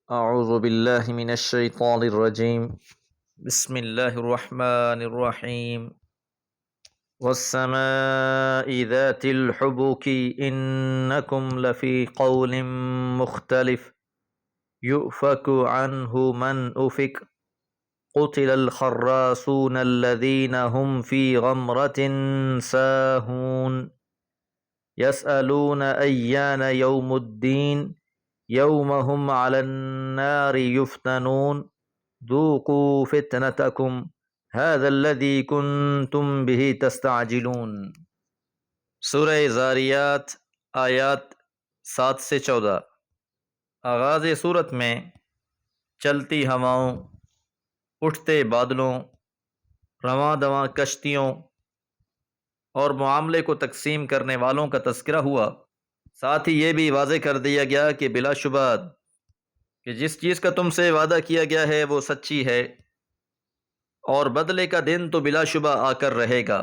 اعوذ باللہ من الشیطان الرجیم بسم اللہ الرحمن الرحیم والسماء ذات الحبک انکم لفی قول مختلف یؤفک عنہ من افک قتل الخراسون الذین هم فی غمرۃ ساہون یسألون ایان یوم الدین یوم هم علی النار یفتنون ذوقوا فتنتکم هذا الذی کنتم به تستعجلون۔ سورہ زاریات آیات 7 سے 14۔ آغاز سورت میں چلتی ہواؤں، اٹھتے بادلوں، رواں دواں کشتیوں اور معاملے کو تقسیم کرنے والوں کا تذکرہ ہوا۔ ساتھ ہی یہ بھی واضح کر دیا گیا کہ بلا شبہ کہ جس چیز کا تم سے وعدہ کیا گیا ہے وہ سچی ہے، اور بدلے کا دن تو بلا شبہ آ کر رہے گا۔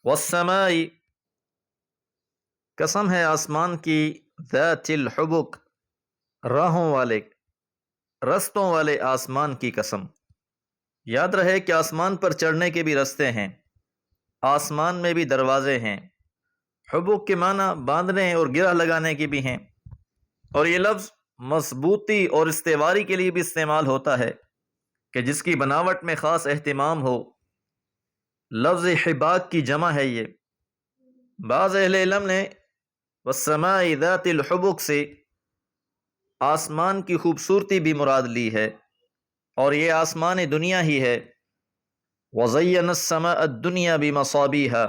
والسماء، قسم ہے آسمان کی، ذات الحبک، راہوں والے، رستوں والے آسمان کی قسم۔ یاد رہے کہ آسمان پر چڑھنے کے بھی رستے ہیں، آسمان میں بھی دروازے ہیں۔ حبک کے معنی باندھنے اور گرہ لگانے کے بھی ہیں، اور یہ لفظ مضبوطی اور استواری کے لیے بھی استعمال ہوتا ہے کہ جس کی بناوٹ میں خاص اہتمام ہو۔ لفظ حباک کی جمع ہے یہ۔ بعض اہل علم نے والسماء ذات الحبک سے آسمان کی خوبصورتی بھی مراد لی ہے، اور یہ آسمان دنیا ہی ہے۔ وَزَيَّنَ السَّمَاءَ الدُّنْيَا بِمَصَابِيحَ،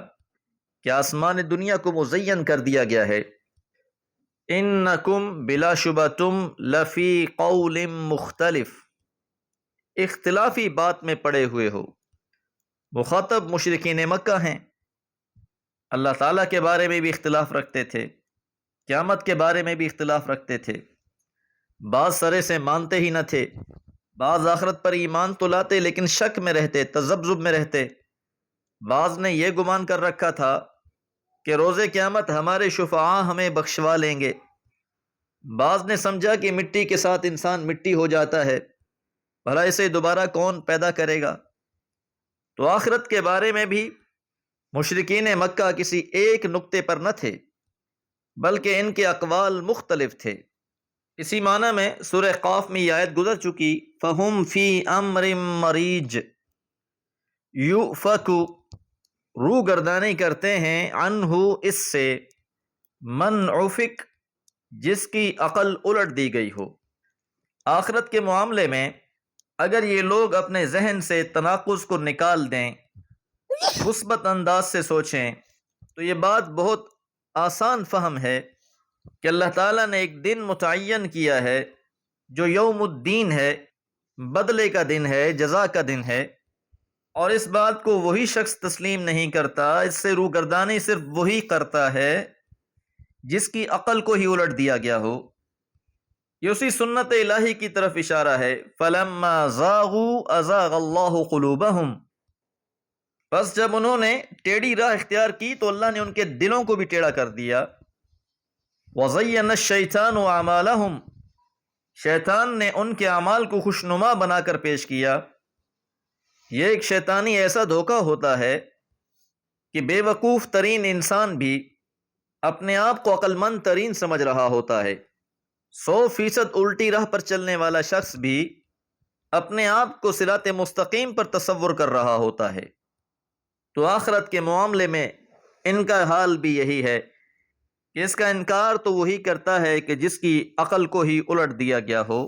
کہ آسمان دنیا کو مزین کر دیا گیا ہے۔ انکم، بلا شبہ تم، لفی قول مختلف، اختلافی بات میں پڑے ہوئے ہو۔ مخاطب مشرکین مکہ ہیں، اللہ تعالیٰ کے بارے میں بھی اختلاف رکھتے تھے، قیامت کے بارے میں بھی اختلاف رکھتے تھے۔ بعض سرے سے مانتے ہی نہ تھے، بعض آخرت پر ایمان تو لاتے لیکن شک میں رہتے، تذبذب میں رہتے۔ بعض نے یہ گمان کر رکھا تھا کہ روز قیامت ہمارے شفعاء ہمیں بخشوا لیں گے۔ بعض نے سمجھا کہ مٹی کے ساتھ انسان مٹی ہو جاتا ہے، بھلا اسے دوبارہ کون پیدا کرے گا؟ تو آخرت کے بارے میں بھی مشرکین مکہ کسی ایک نقطے پر نہ تھے، بلکہ ان کے اقوال مختلف تھے۔ اسی معنی میں سورہ قاف میں یہ آیت گزر چکی، فَهُمْ فِي أَمْرٍ مَّرِيجٍ، یؤفک، رو گردانی کرتے ہیں، عنہ، اس سے، من عفک، جس کی عقل الٹ دی گئی ہو۔ آخرت کے معاملے میں اگر یہ لوگ اپنے ذہن سے تناقض کو نکال دیں، مثبت انداز سے سوچیں، تو یہ بات بہت آسان فہم ہے کہ اللہ تعالیٰ نے ایک دن متعین کیا ہے جو یوم الدین ہے، بدلے کا دن ہے، جزا کا دن ہے، اور اس بات کو وہی شخص تسلیم نہیں کرتا، اس سے روگردانی صرف وہی کرتا ہے جس کی عقل کو ہی الٹ دیا گیا ہو۔ یہ اسی سنت الہی کی طرف اشارہ ہے، فَلَمَّا زَاغُوا أَزَاغَ اللَّهُ قُلُوبَهُمْ، بس جب انہوں نے ٹیڑھی راہ اختیار کی تو اللہ نے ان کے دلوں کو بھی ٹیڑھا کر دیا۔ وَزَيَّنَ الشَّيْطَانُ أَعْمَالَهُمْ، شیطان نے ان کے اعمال کو خوشنما بنا کر پیش کیا۔ یہ ایک شیطانی ایسا دھوکہ ہوتا ہے کہ بے وقوف ترین انسان بھی اپنے آپ کو عقل مند ترین سمجھ رہا ہوتا ہے۔ 100% الٹی راہ پر چلنے والا شخص بھی اپنے آپ کو صراط مستقیم پر تصور کر رہا ہوتا ہے۔ تو آخرت کے معاملے میں ان کا حال بھی یہی ہے کہ اس کا انکار تو وہی کرتا ہے کہ جس کی عقل کو ہی الٹ دیا گیا ہو۔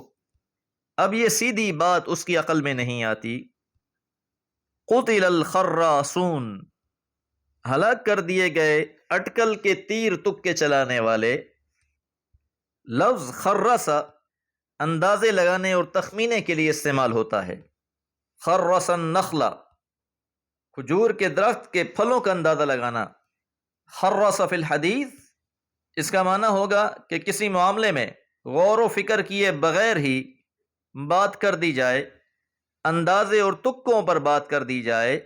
اب یہ سیدھی بات اس کی عقل میں نہیں آتی۔ قتل الخراسون، ہلاک کر دیے گئے اٹکل کے تیر تکے چلانے والے۔ لفظ خرسا اندازے لگانے اور تخمینے کے لیے استعمال ہوتا ہے۔ خرس النخل، کھجور کے درخت کے پھلوں کا اندازہ لگانا۔ خرس فی الحدیث، اس کا معنی ہوگا کہ کسی معاملے میں غور و فکر کیے بغیر ہی بات کر دی جائے، اندازے اور تکوں پر بات کر دی جائے۔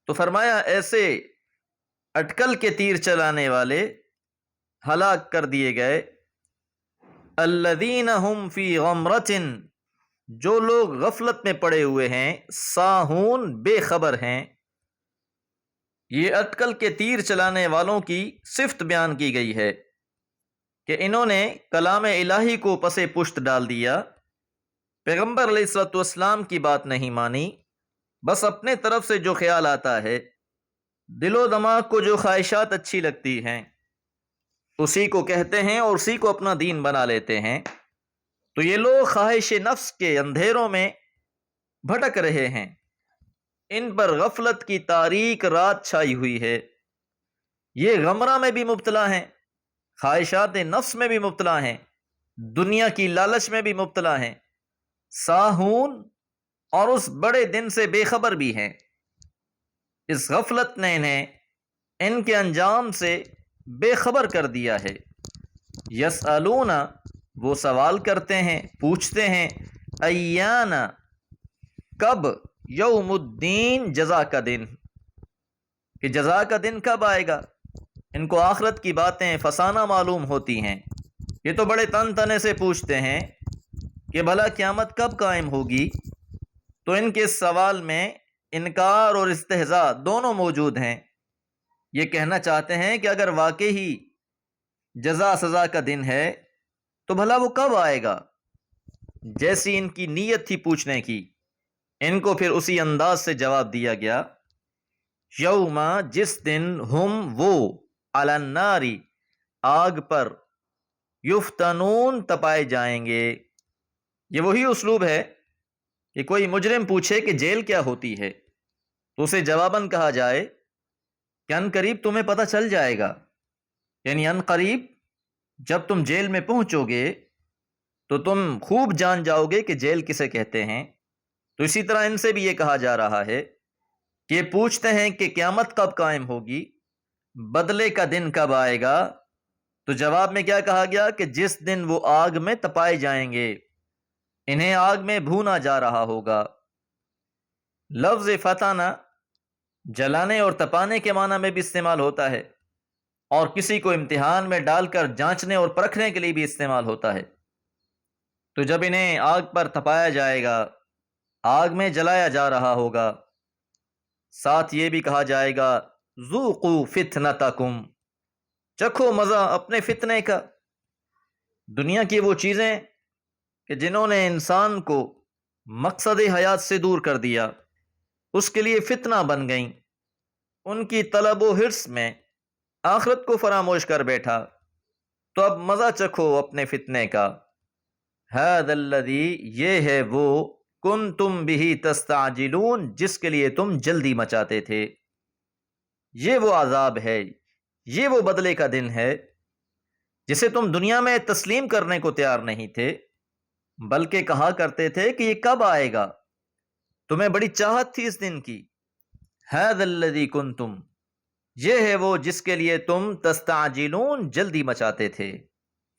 تو فرمایا ایسے اٹکل کے تیر چلانے والے ہلاک کر دیے گئے۔ الذین هم فی غمرۃ، جو لوگ غفلت میں پڑے ہوئے ہیں، ساہون بے خبر ہیں۔ یہ اٹکل کے تیر چلانے والوں کی صفت بیان کی گئی ہے کہ انہوں نے کلام الہی کو پس پشت ڈال دیا، پیغمبر علیہ الصلوۃ والسلام کی بات نہیں مانی، بس اپنے طرف سے جو خیال آتا ہے، دل و دماغ کو جو خواہشات اچھی لگتی ہیں اسی کو کہتے ہیں اور اسی کو اپنا دین بنا لیتے ہیں۔ تو یہ لوگ خواہش نفس کے اندھیروں میں بھٹک رہے ہیں، ان پر غفلت کی تاریک رات چھائی ہوئی ہے، یہ غمرہ میں بھی مبتلا ہیں، خواہشات نفس میں بھی مبتلا ہیں، دنیا کی لالچ میں بھی مبتلا ہیں، ساہون اور اس بڑے دن سے بے خبر بھی ہیں۔ اس غفلت نے انہیں ان کے انجام سے بے خبر کر دیا ہے۔ یسألون، وہ سوال کرتے ہیں، پوچھتے ہیں، ایان، کب، یوم الدین، جزا کا دن، کہ جزا کا دن کب آئے گا۔ ان کو آخرت کی باتیں فسانہ معلوم ہوتی ہیں، یہ تو بڑے تن تنے سے پوچھتے ہیں کہ بھلا قیامت کب قائم ہوگی۔ تو ان کے سوال میں انکار اور استہزاء دونوں موجود ہیں۔ یہ کہنا چاہتے ہیں کہ اگر واقعی جزا سزا کا دن ہے تو بھلا وہ کب آئے گا۔ جیسی ان کی نیت تھی پوچھنے کی، ان کو پھر اسی انداز سے جواب دیا گیا، یوم، جس دن، ہم، وہ، علی النار، آگ پر، یفتنون، تپائے جائیں گے۔ یہ وہی اسلوب ہے کہ کوئی مجرم پوچھے کہ جیل کیا ہوتی ہے تو اسے جواباً کہا جائے کہ ان قریب تمہیں پتہ چل جائے گا، یعنی ان قریب جب تم جیل میں پہنچو گے تو تم خوب جان جاؤ گے کہ جیل کسے کہتے ہیں۔ تو اسی طرح ان سے بھی یہ کہا جا رہا ہے کہ یہ پوچھتے ہیں کہ قیامت کب قائم ہوگی، بدلے کا دن کب آئے گا۔ تو جواب میں کیا کہا گیا کہ جس دن وہ آگ میں تپائے جائیں گے، انہیں آگ میں بھونا جا رہا ہوگا۔ لفظ فتنہ جلانے اور تپانے کے معنی میں بھی استعمال ہوتا ہے، اور کسی کو امتحان میں ڈال کر جانچنے اور پرکھنے کے لیے بھی استعمال ہوتا ہے۔ تو جب انہیں آگ پر تپایا جائے گا، آگ میں جلایا جا رہا ہوگا، ساتھ یہ بھی کہا جائے گا، ذوقوا فتنتکم، چکھو مزہ اپنے فتنے کا۔ دنیا کی وہ چیزیں کہ جنہوں نے انسان کو مقصد حیات سے دور کر دیا، اس کے لیے فتنہ بن گئیں، ان کی طلب و حرص میں آخرت کو فراموش کر بیٹھا، تو اب مزہ چکھو اپنے فتنے کا۔ ھذا الذی، یہ ہے وہ، کنتم بہ تستعجلون، جس کے لیے تم جلدی مچاتے تھے۔ یہ وہ عذاب ہے، یہ وہ بدلے کا دن ہے جسے تم دنیا میں تسلیم کرنے کو تیار نہیں تھے، بلکہ کہا کرتے تھے کہ یہ کب آئے گا، تمہیں بڑی چاہت تھی اس دن کی۔ ھذا الذی کنتم، یہ ہے وہ جس کے لیے تم تستعجلون، جلدی مچاتے تھے۔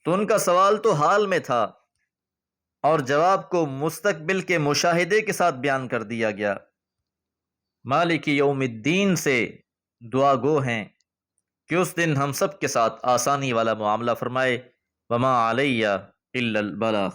تو ان کا سوال تو حال میں تھا اور جواب کو مستقبل کے مشاہدے کے ساتھ بیان کر دیا گیا۔ مالک یوم الدین سے دعا گو ہیں کہ اس دن ہم سب کے ساتھ آسانی والا معاملہ فرمائے۔ وما علیہ الا البلاغ۔